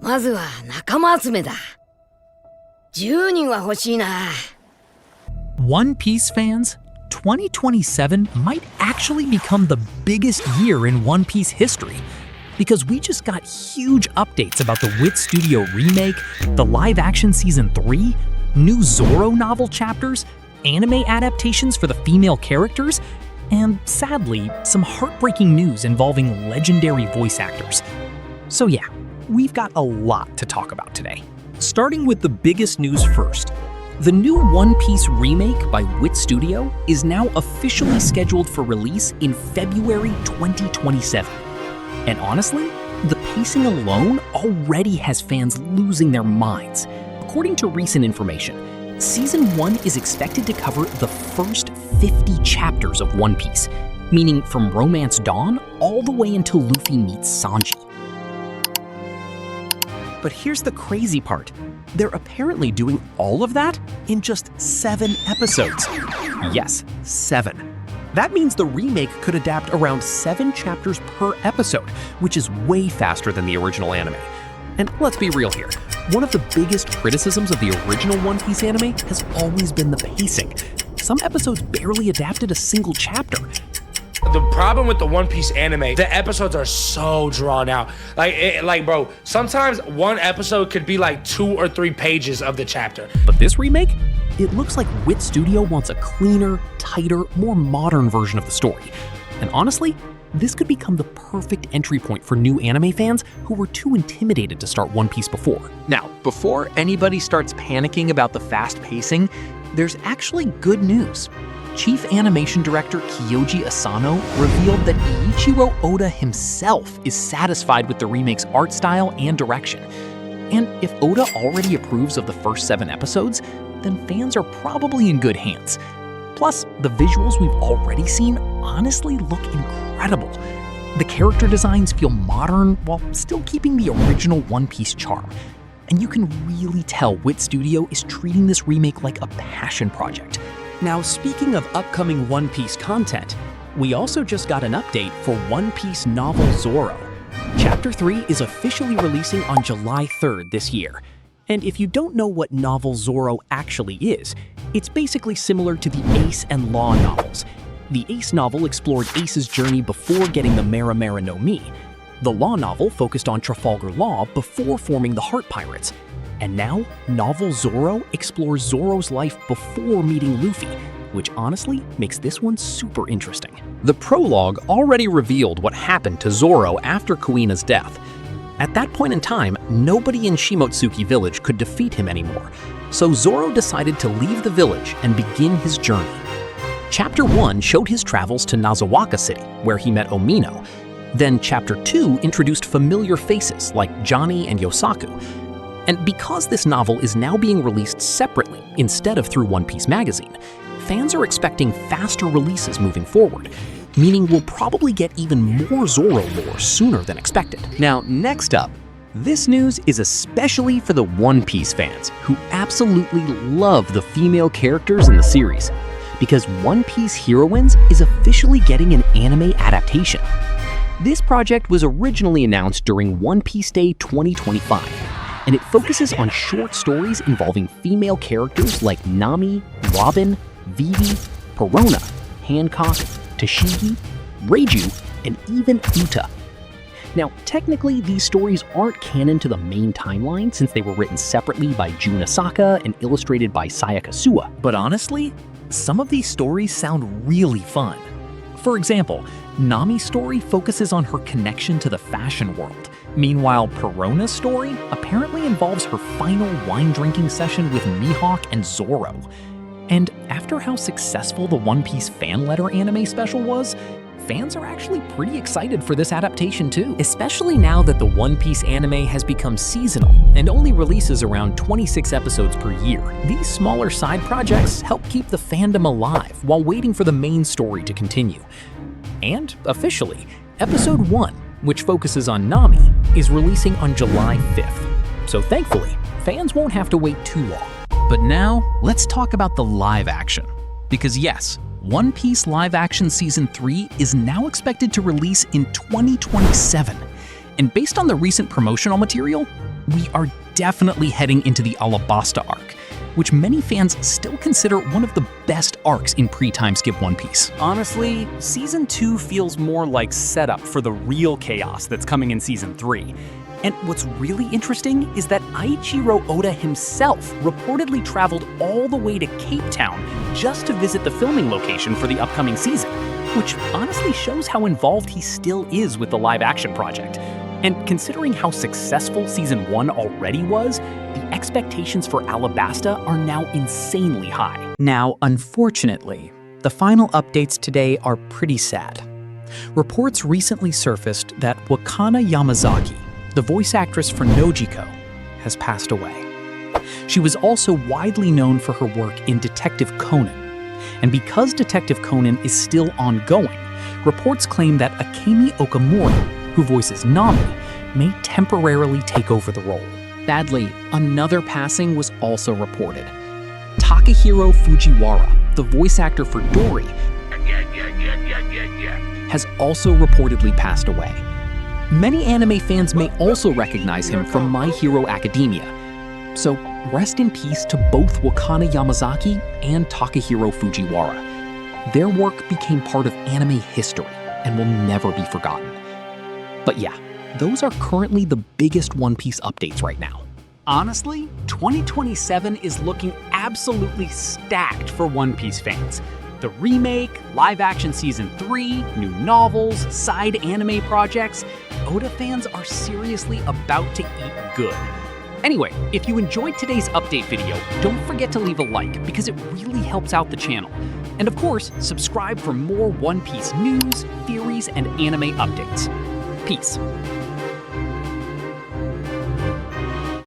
まずは仲間集めだ。10人は欲しいな。One Piece fans, 2027 might actually become the biggest year in One Piece history, because we just got huge updates about the WIT Studio remake, the live-action Season 3, new Zoro novel chapters, anime adaptations for the female characters, and sadly, some heartbreaking news involving legendary voice actors. So yeah, we've got a lot to talk about today. Starting with the biggest news first. The new One Piece remake by WIT Studio is now officially scheduled for release in February 2027. And honestly, the pacing alone already has fans losing their minds. According to recent information, Season 1 is expected to cover the first 50 chapters of One Piece, meaning from Romance Dawn all the way until Luffy meets Sanji. But here's the crazy part. They're apparently doing all of that in just 7 episodes. Yes, 7. That means the remake could adapt around 7 chapters per episode, which is way faster than the original anime. And let's be real here. One of the biggest criticisms of the original One Piece anime has always been the pacing. Some episodes barely adapted a single chapter. The problem with the One Piece anime, the episodes are so drawn out. Bro, sometimes one episode could be like 2 or 3 pages of the chapter. But this remake? It looks like WIT Studio wants a cleaner, tighter, more modern version of the story. And honestly, this could become the perfect entry point for new anime fans who were too intimidated to start One Piece before. Now, before anybody starts panicking about the fast pacing, there's actually good news. Chief Animation Director Kyoji Asano revealed that Eiichiro Oda himself is satisfied with the remake's art style and direction. And if Oda already approves of the first 7 episodes, then fans are probably in good hands. Plus, the visuals we've already seen honestly look incredible. The character designs feel modern while still keeping the original One Piece charm. And you can really tell WIT Studio is treating this remake like a passion project. Now, speaking of upcoming One Piece content, we also just got an update for One Piece novel Zoro. Chapter 3 is officially releasing on July 3rd this year. And if you don't know what novel Zoro actually is, it's basically similar to the Ace and Law novels. The Ace novel explored Ace's journey before getting the Mera Mera no Mi. The Law novel focused on Trafalgar Law before forming the Heart Pirates. And now, novel Zoro explores Zoro's life before meeting Luffy, which honestly makes this one super interesting. The prologue already revealed what happened to Zoro after Kuina's death. At that point in time, nobody in Shimotsuki village could defeat him anymore, so Zoro decided to leave the village and begin his journey. Chapter 1 showed his travels to Nazawaka City, where he met Omino. Then Chapter 2 introduced familiar faces like Johnny and Yosaku. And because this novel is now being released separately instead of through One Piece magazine, fans are expecting faster releases moving forward, meaning we'll probably get even more Zoro lore sooner than expected. Now, next up, this news is especially for the One Piece fans who absolutely love the female characters in the series, because One Piece Heroines is officially getting an anime adaptation. This project was originally announced during One Piece Day 2025, and it focuses on short stories involving female characters like Nami, Robin, Vivi, Perona, Hancock, Tashigi, Reiju, and even Uta. Now, technically, these stories aren't canon to the main timeline since they were written separately by Jun Asaka and illustrated by Sayaka Suwa. But honestly, some of these stories sound really fun. For example, Nami's story focuses on her connection to the fashion world. Meanwhile, Perona's story apparently involves her final wine-drinking session with Mihawk and Zoro. And after how successful the One Piece fan letter anime special was, fans are actually pretty excited for this adaptation too, especially now that the One Piece anime has become seasonal and only releases around 26 episodes per year. These smaller side projects help keep the fandom alive while waiting for the main story to continue. And officially, Episode 1, which focuses on Nami, is releasing on July 5th. So thankfully, fans won't have to wait too long. But now, let's talk about the live action. Because yes, One Piece live action Season 3 is now expected to release in 2027. And based on the recent promotional material, we are definitely heading into the Alabasta arc, which many fans still consider one of the best arcs in pre-time skip One Piece. Honestly, Season 2 feels more like setup for the real chaos that's coming in Season 3. And what's really interesting is that Eiichiro Oda himself reportedly traveled all the way to Cape Town just to visit the filming location for the upcoming season, which honestly shows how involved he still is with the live-action project. And considering how successful Season 1 already was, the expectations for Alabasta are now insanely high. Now, unfortunately, the final updates today are pretty sad. Reports recently surfaced that Wakana Yamazaki, the voice actress for Nojiko, has passed away. She was also widely known for her work in Detective Conan. And because Detective Conan is still ongoing, reports claim that Akemi Okamura, who voices Nami, may temporarily take over the role. Sadly, another passing was also reported. Takahiro Fujiwara, the voice actor for Dory, has also reportedly passed away. Many anime fans may also recognize him from My Hero Academia. So rest in peace to both Wakana Yamazaki and Takahiro Fujiwara. Their work became part of anime history and will never be forgotten. But yeah, those are currently the biggest One Piece updates right now. Honestly, 2027 is looking absolutely stacked for One Piece fans. The remake, live-action Season 3, new novels, side anime projects, Oda fans are seriously about to eat good. Anyway, if you enjoyed today's update video, don't forget to leave a like because it really helps out the channel. And of course, subscribe for more One Piece news, theories, and anime updates. Peace.